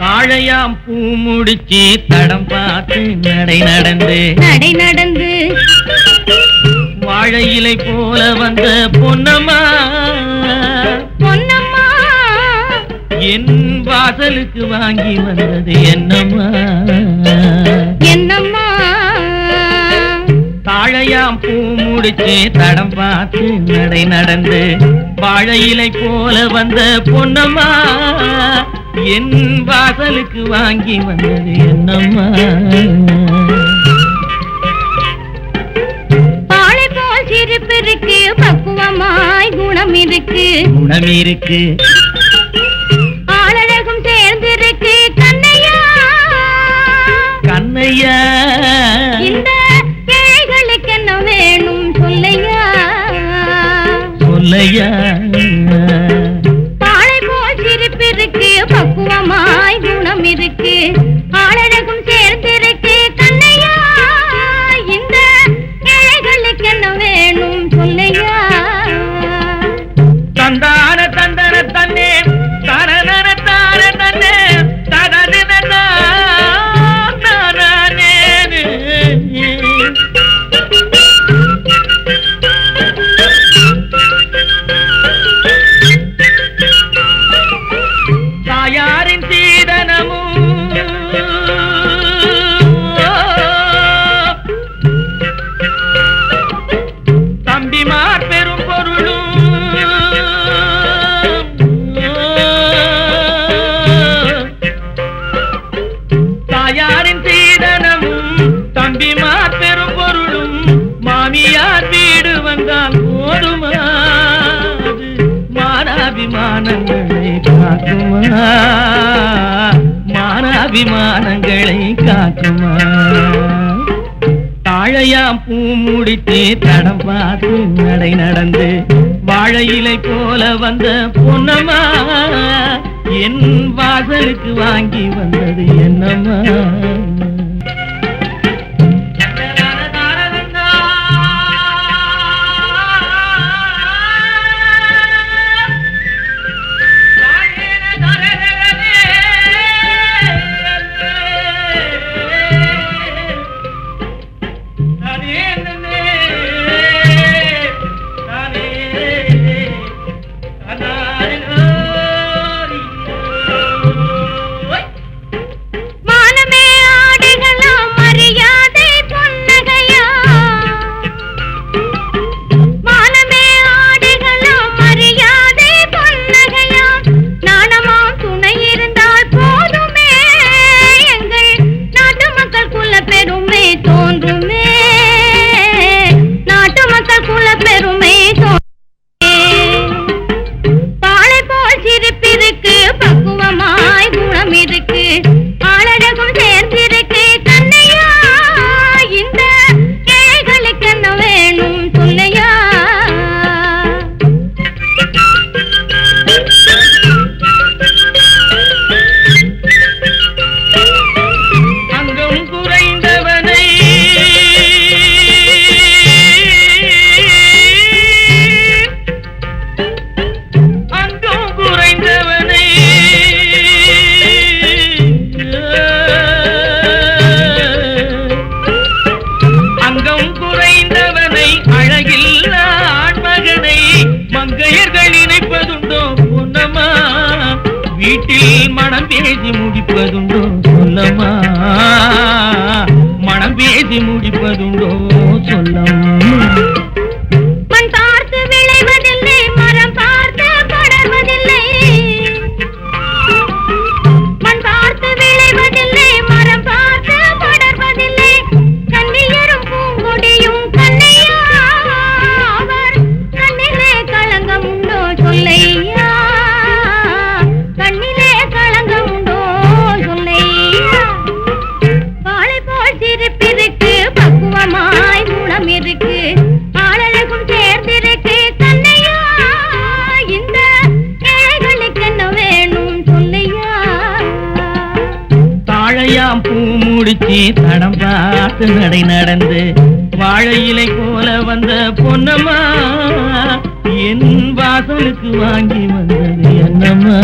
வாழையாம் பூ முடிச்சு தடம் பார்த்து நடை நடந்து வாழை இலை போல வந்த பொன்னம்மா என் வாசலுக்கு வாங்கி வந்தது என்னம்மா தாழையாம் பூ முடிச்சு தடம் பார்த்து நடை நடந்து வாழை இலை போல வந்த பொன்னம்மா என் வாசலுக்கு வாங்கி வந்தது என்னம்மா பாலை போல் சிரிப்பு இருக்கு பக்குவமாய் குணம் இருக்கு ஆளழகும் சேர்ந்திருக்கு கண்ணையா இந்த ஏழைகளுக்கு என்ன வேணும் சொல்லையா பக்குவமாய் குணம் இருக்கு ஆளழகும் சேர்ந்திருக்கு கண்ணையா இந்த ஏழைகளுக்கு என்ன வேணும் சொல்லையா தந்தான தந்தன தன்னே தரதன தார தன்னே தரதன தாரனே தாயாரின் சீதனமும் தம்பிமார் பெரும் பொருளும் தாயாரின் சீதனமும் தம்பிமார் பெரும் பொருளும் மாமியார் வீடு வந்தால் போதுமா மானாபிமானங்களை காக்குமா மானாபிமானங்களை காக்குமா தாழையாம் பூ முடித்து தடம் பார்த்து நடை நடந்து வாழை இலை போல வந்த பொன்னம்மா என் வாசலுக்கு வாங்கி வந்தது என்னம்மா வீட்டில் மனம் பேசி முடிப்பதுண்டோ சொல்லம்மா மனம் பேசி முடிப்பதுண்டோ சொல்லம்மா மண் பார்த்து விளைவதில்லை முடிச்சு தடம் பார்த்து நடை நடந்து வாழை இலை போல வந்த பொன்னம்மா என் வாசலுக்கு வாங்கி வந்தது என்னம்மா